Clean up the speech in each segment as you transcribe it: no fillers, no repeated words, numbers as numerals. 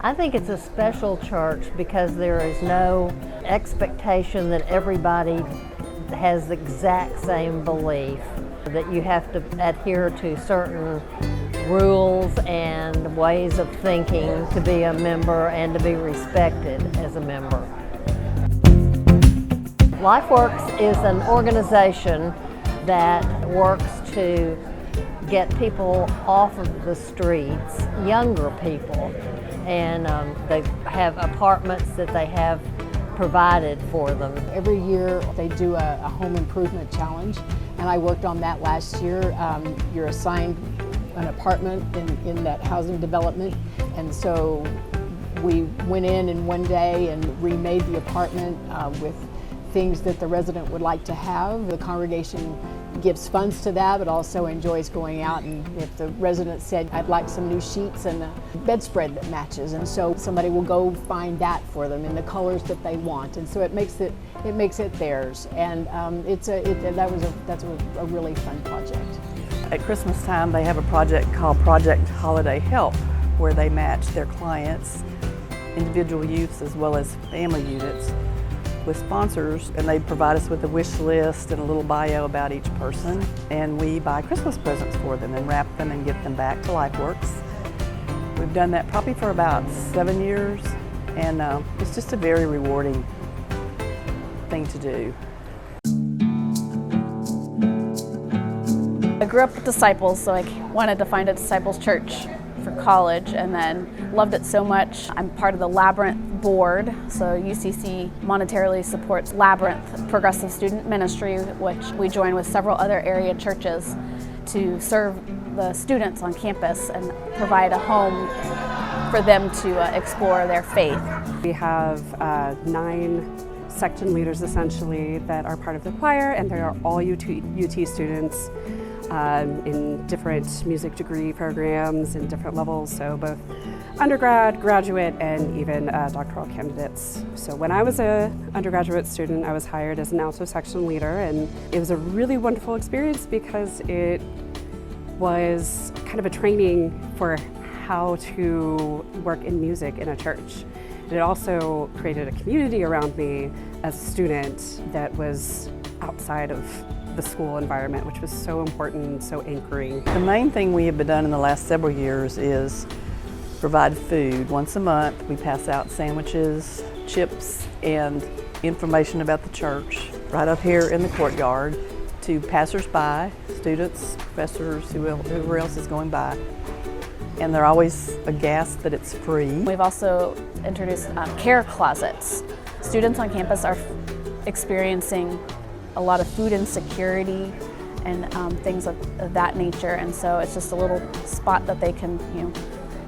I think it's a special church because there is no expectation that everybody has the exact same belief, that you have to adhere to certain rules and ways of thinking to be a member and to be respected as a member. LifeWorks is an organization that works to get people off of the streets, younger people, and they have apartments that they have provided for them. Every year they do a home improvement challenge, and I worked on that last year. You're assigned an apartment in that housing development, and so we went in one day and remade the apartment with things that the resident would like to have. The congregation gives funds to that, but also enjoys going out, and if the resident said, I'd like some new sheets and a bedspread that matches, and so somebody will go find that for them in the colors that they want, and so it makes it theirs, and that's a really fun project. At Christmas time, they have a project called Project Holiday Help, where they match their clients, individual youths as well as family units, with sponsors, and they provide us with a wish list and a little bio about each person, and we buy Christmas presents for them and wrap them and get them back to LifeWorks. We've done that probably for about 7 years, and it's just a very rewarding thing to do. I grew up with Disciples, so I wanted to find a Disciples church for college, and then loved it so much. I'm part of the Labyrinth board, so UCC monetarily supports Labyrinth Progressive Student Ministry, which we join with several other area churches to serve the students on campus and provide a home for them to explore their faith. We have 9 section leaders essentially that are part of the choir, and they are all UT students in different music degree programs in different levels, so both undergrad, graduate, and even doctoral candidates. So when I was an undergraduate student, I was hired as an alto section leader, and it was a really wonderful experience because it was kind of a training for how to work in music in a church. It also created a community around me as a student that was outside of the school environment, which was so important and so anchoring. The main thing we have been done in the last several years is provide food. Once a month we pass out sandwiches, chips, and information about the church right up here in the courtyard to passers-by, students, professors, whoever else is going by. And they're always aghast that it's free. We've also introduced care closets. Students on campus are experiencing a lot of food insecurity and things of that nature, and so it's just a little spot that they can,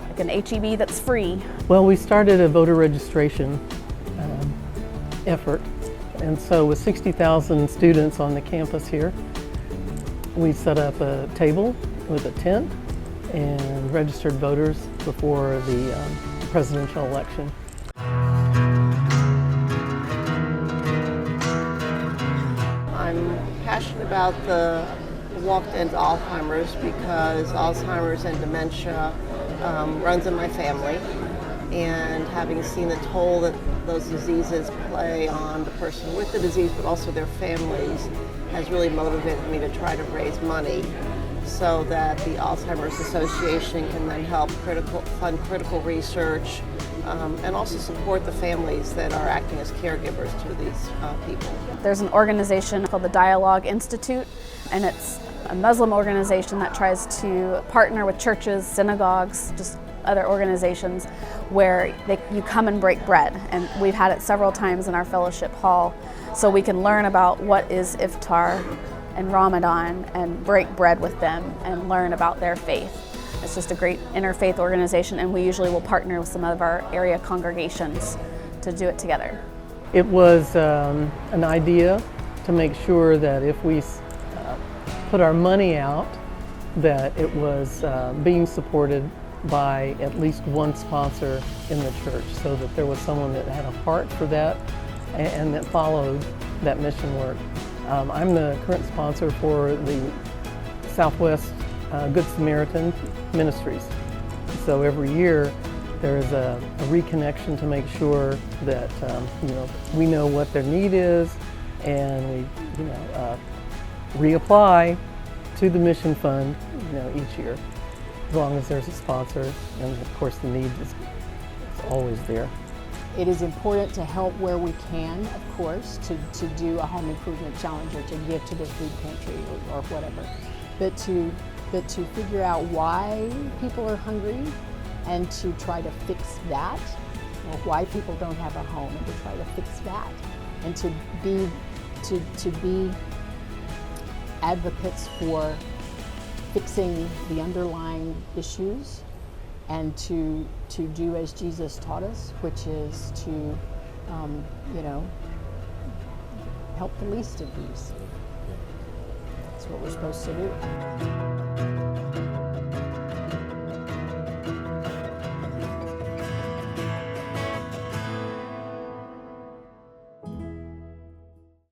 like an HEB that's free. Well, we started a voter registration effort, and so with 60,000 students on the campus here, we set up a table with a tent and registered voters before the presidential election. I'm passionate about the walk to end Alzheimer's because Alzheimer's and dementia runs in my family, and having seen the toll that those diseases play on the person with the disease but also their families has really motivated me to try to raise money so that the Alzheimer's Association can then help fund critical research and also support the families that are acting as caregivers to these people. There's an organization called the Dialogue Institute, and it's a Muslim organization that tries to partner with churches, synagogues, just other organizations where you come and break bread. And we've had it several times in our fellowship hall, so we can learn about what is iftar and Ramadan and break bread with them and learn about their faith. It's just a great interfaith organization, and we usually will partner with some of our area congregations to do it together. It was an idea to make sure that if we put our money out, that it was being supported by at least one sponsor in the church, so that there was someone that had a heart for that and that followed that mission work. I'm the current sponsor for the Southwest Good Samaritan Ministries. So every year There is a reconnection to make sure that we know what their need is, and we reapply to the mission fund each year, as long as there's a sponsor, and of course the need is always there. It is important to help where we can, of course, to do a home improvement challenge or to give to the food pantry or whatever, but to figure out why people are hungry and to try to fix that, or why people don't have a home, and to try to fix that, and to be advocates for fixing the underlying issues, and to do as Jesus taught us, which is to help the least of these. That's what we're supposed to do.